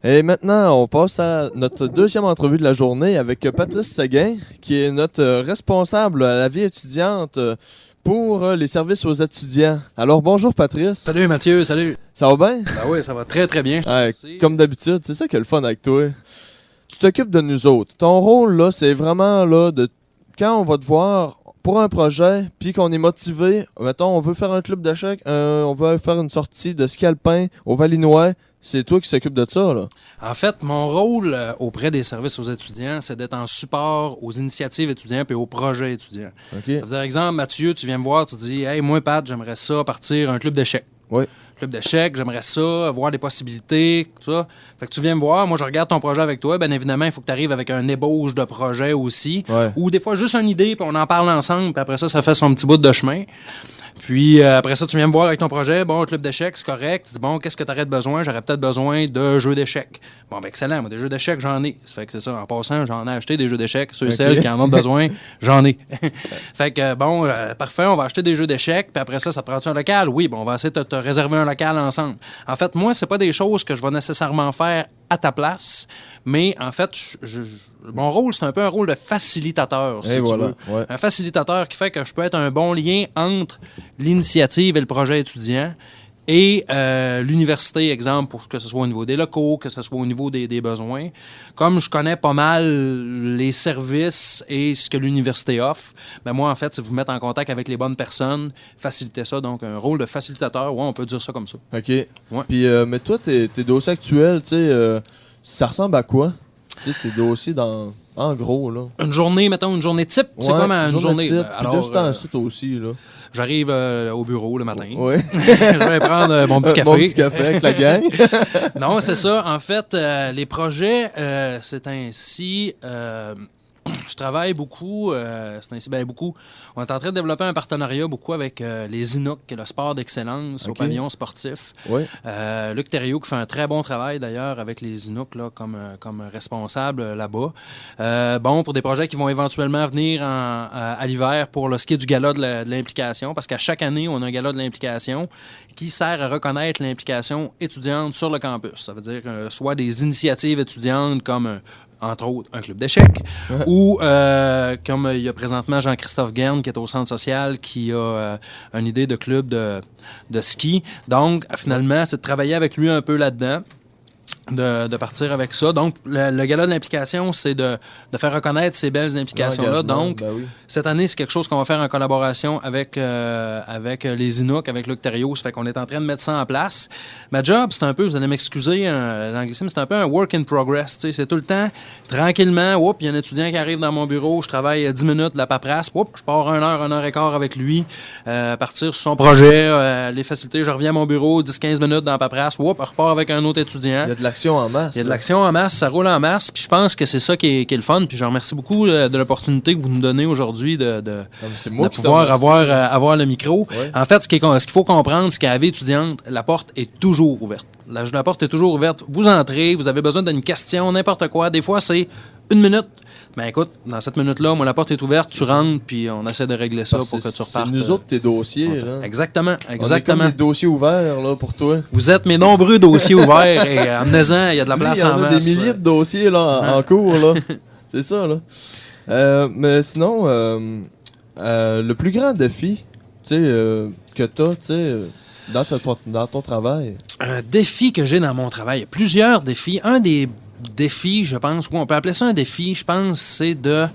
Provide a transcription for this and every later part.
Et maintenant, on passe à notre deuxième entrevue de la journée avec Patrice Seguin, qui est notre responsable à la vie étudiante pour les services aux étudiants. Alors bonjour Patrice. Salut Mathieu, salut. Ça va bien? Ben oui, ça va très très bien. Ouais, comme d'habitude, c'est ça qui est le fun avec toi. Tu t'occupes de nous autres. Ton rôle, là, c'est vraiment là de quand on va te voir pour un projet, puis qu'on est motivé, mettons, on veut faire un club d'échecs, on veut faire une sortie de ski alpin au Valinois, c'est toi qui s'occupe de ça, là. En fait, mon rôle auprès des services aux étudiants, c'est d'être en support aux initiatives étudiants et aux projets étudiants. OK. Ça veut dire, exemple, Mathieu, tu viens me voir, tu dis « Hey, moi, Pat, j'aimerais ça partir un club d'échecs. » Oui. Club d'échecs, j'aimerais ça, voir des possibilités, tout ça. Fait que tu viens me voir, moi je regarde ton projet avec toi, bien évidemment, il faut que tu arrives avec un ébauche de projet aussi. Ouais. Ou des fois juste une idée, puis on en parle ensemble, puis après ça fait son petit bout de chemin. Puis après ça, tu viens me voir avec ton projet. Bon, club d'échecs, c'est correct. Tu dis, bon, qu'est-ce que tu aurais besoin? J'aurais peut-être besoin de jeux d'échecs. Bon, ben excellent. Moi, des jeux d'échecs, j'en ai. Ça fait que c'est ça. En passant, j'en ai acheté des jeux d'échecs. Ceux et celles qui en ont besoin, j'en ai. Fait que bon, parfait, on va acheter des jeux d'échecs. Puis après ça te prend-tu un local? Oui, bon, on va essayer de te réserver un local ensemble. En fait, moi, c'est pas des choses que je vais nécessairement faire à ta place, mais en fait, mon rôle, c'est un peu un rôle de facilitateur, si tu veux. Ouais. Un facilitateur qui fait que je peux être un bon lien entre l'initiative et le projet étudiant et l'université, exemple, pour que ce soit au niveau des locaux, que ce soit au niveau des besoins. Comme je connais pas mal les services et ce que l'université offre, ben moi, en fait, c'est vous mettre en contact avec les bonnes personnes, faciliter ça. Donc, un rôle de facilitateur, ouais, on peut dire ça comme ça. OK. Ouais. Puis, mais toi, tes dossiers actuels, tu sais, ça ressemble à quoi? Tu sais, tes dossiers en gros, là. Une journée, mettons, une journée type, c'est comme une journée. Type, Alors, puis de ce temps aussi, là. j'arrive au bureau le matin. Oui. Je vais prendre mon petit café. Mon petit café avec la gang. Non, c'est ça. En fait, les projets, c'est ainsi... je travaille beaucoup, c'est ainsi, ben beaucoup. On est en train de développer un partenariat beaucoup avec les Inuks, qui est le sport d'excellence au pavillon sportif. Oui. Luc Thériault qui fait un très bon travail d'ailleurs avec les Inuks là, comme responsable là-bas. Bon, pour des projets qui vont éventuellement venir à l'hiver pour le ski du gala de l'implication, parce qu'à chaque année, on a un gala de l'implication qui sert à reconnaître l'implication étudiante sur le campus. Ça veut dire soit des initiatives étudiantes comme entre autres, un club d'échecs, ou comme il y a présentement Jean-Christophe Guerne, qui est au centre social, qui a une idée de club de ski. Donc, finalement, c'est de travailler avec lui un peu là-dedans, de partir avec ça. Donc, le gala de l'implication, c'est de faire reconnaître ces belles implications-là. Donc, cette année, c'est quelque chose qu'on va faire en collaboration avec les Inuks, avec Luc Thériault. Ça fait qu'on est en train de mettre ça en place. Ma job, c'est un peu, vous allez m'excuser, l'anglicisme, c'est un peu un work in progress. T'sais, c'est tout le temps, tranquillement, il y a un étudiant qui arrive dans mon bureau, je travaille 10 minutes de la paperasse, je pars 1 heure et quart avec lui, partir sur son projet, les facilités, je reviens à mon bureau, 10-15 minutes dans la paperasse, je repars avec un autre étudiant. Il y a de l'action en masse. Il y a de l'action en masse, ça roule en masse, puis je pense que c'est ça qui est le fun, puis je remercie beaucoup de l'opportunité que vous nous donnez aujourd'hui de pouvoir avoir le micro. Ouais. En fait, ce qu'il faut comprendre, c'est qu'à la vie étudiante, la porte est toujours ouverte. La porte est toujours ouverte. Vous entrez, vous avez besoin d'une question, n'importe quoi. Des fois, c'est 1 minute. Ben écoute, dans cette minute-là, moi, la porte est ouverte, tu rentres, puis on essaie de régler ça pour que tu repartes. C'est nous autres tes dossiers, là. Exactement. On est comme des dossiers ouverts, là, pour toi. Vous êtes mes nombreux dossiers ouverts, et en venant, il y a de la place en masse. Il y en a des milliers de dossiers, là, en cours, là. C'est ça, là. Mais sinon, le plus grand défi, tu sais, que t'as, tu sais, dans ton travail. Un défi que j'ai dans mon travail, il y a plusieurs défis. Un des défis, je pense, ou on peut appeler ça un défi, je pense, c'est de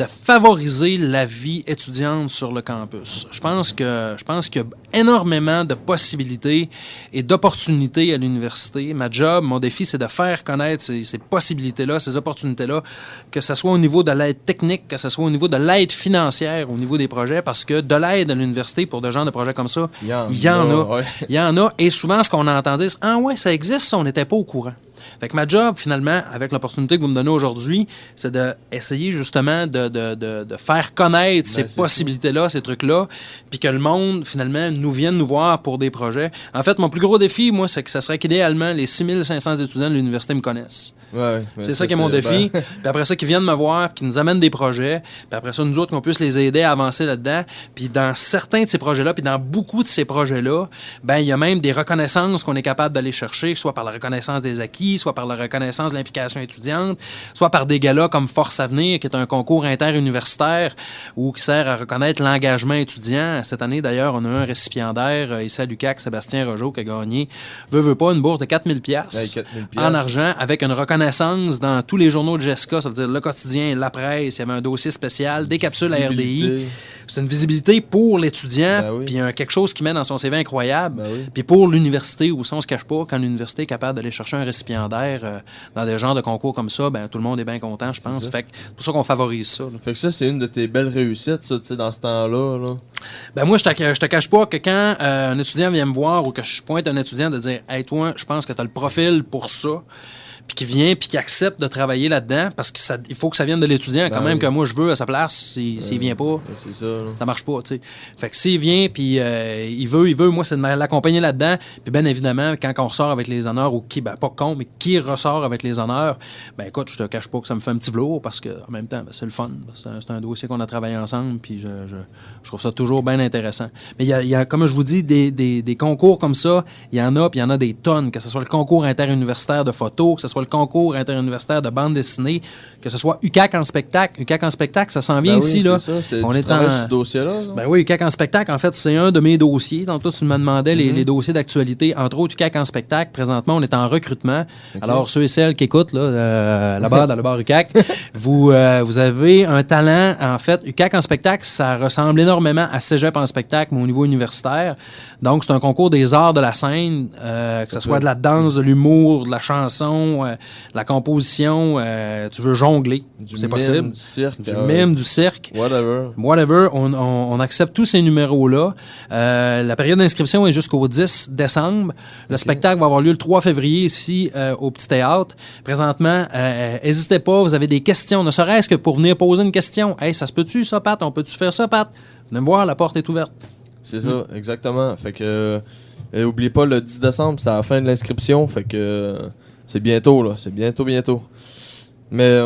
favoriser la vie étudiante sur le campus. Je pense qu'il y a énormément de possibilités et d'opportunités à l'université. Ma job, mon défi, c'est de faire connaître ces possibilités-là, ces opportunités-là, que ce soit au niveau de l'aide technique, que ce soit au niveau de l'aide financière, au niveau des projets, parce que de l'aide à l'université pour de genres de projets comme ça, il y en a. Ouais. Il y en a. Et souvent, ce qu'on entend dire, c'est « Ah ouais, ça existe, ça, on n'était pas au courant ». Fait que ma job, finalement, avec l'opportunité que vous me donnez aujourd'hui, c'est d'essayer justement de faire connaître ces possibilités-là, ces trucs-là, puis que le monde, finalement, nous vienne nous voir pour des projets. En fait, mon plus gros défi, moi, c'est que ça serait qu'idéalement, les 6500 étudiants de l'université me connaissent. Ouais, c'est ça qui est mon défi. Puis après ça, qu'ils viennent me voir, qu'ils nous amènent des projets. Puis après ça, nous autres, qu'on puisse les aider à avancer là-dedans. Puis dans certains de ces projets-là, puis dans beaucoup de ces projets-là, ben il y a même des reconnaissances qu'on est capable d'aller chercher, soit par la reconnaissance des acquis RDI, soit par la reconnaissance de l'implication étudiante, soit par des galas comme Force Avenir, qui est un concours interuniversitaire ou qui sert à reconnaître l'engagement étudiant. Cette année, d'ailleurs, on a un récipiendaire ici à l'UQAC, Sébastien Rogeau, qui a gagné, veut pas, une bourse de 4 000 $ en argent, avec une reconnaissance dans tous les journaux de Jessica, ça veut dire Le Quotidien, La Presse, il y avait un dossier spécial, des capsules à RDI. C'est une visibilité pour l'étudiant, puis quelque chose qui met dans son CV incroyable. Puis pour l'université, où ça, on se cache pas, quand l'université est capable d'aller chercher un récipiendaire dans des genres de concours comme ça, ben tout le monde est bien content, je pense. Fait que c'est pour ça qu'on favorise ça. Là. Fait que ça, c'est une de tes belles réussites, ça, tu sais, dans ce temps-là. Là. Ben moi, je te cache pas que quand un étudiant vient me voir ou que je pointe un étudiant de dire « Hey, toi, je pense que tu as le profil pour ça », puis qui vient, puis qui accepte de travailler là-dedans, parce que il faut que ça vienne de l'étudiant quand même, que moi je veux à sa place. S'il vient pas, ça marche pas, tu sais. Fait que s'il vient, puis il veut, moi c'est de l'accompagner là-dedans, puis bien évidemment, quand on ressort avec les honneurs, ou qui, ben pas con, mais qui ressort avec les honneurs, ben écoute, je te cache pas que ça me fait un petit velours, parce que en même temps, ben, c'est le fun. C'est un dossier qu'on a travaillé ensemble, puis je trouve ça toujours bien intéressant. Mais il y a, comme je vous dis, des concours comme ça, il y en a, puis il y en a des tonnes, que ce soit le concours interuniversitaire de photo, que ce soit le concours interuniversitaire de bande dessinée, que ce soit UQAC en spectacle. UQAC en spectacle, ça s'en vient ici. Là. On est en ce dossier-là. Ben oui, UQAC en spectacle, en fait, c'est un de mes dossiers. Donc, toi, tu me demandais les dossiers d'actualité. Entre autres, UQAC en spectacle, présentement, on est en recrutement. Okay. Alors, ceux et celles qui écoutent, là-bas, dans le bar UQAC, vous avez un talent. En fait, UQAC en spectacle, ça ressemble énormément à Cégep en spectacle, mais au niveau universitaire. Donc, c'est un concours des arts de la scène, que ce soit de la danse, de l'humour, de la chanson, la composition, tu veux jongler, c'est possible. Du cirque. Du mime, du cirque. Whatever. On accepte tous ces numéros-là. La période d'inscription est jusqu'au 10 décembre. Le spectacle va avoir lieu le 3 février ici au Petit Théâtre. Présentement, n'hésitez pas, vous avez des questions, ne serait-ce que pour venir poser une question. Hey, ça se peut-tu ça, Pat? On peut-tu faire ça, Pat? Venez me voir, la porte est ouverte. C'est ça, exactement. Fait que, oubliez pas, le 10 décembre, c'est à la fin de l'inscription. Fait que, c'est bientôt, là. C'est bientôt. Mais,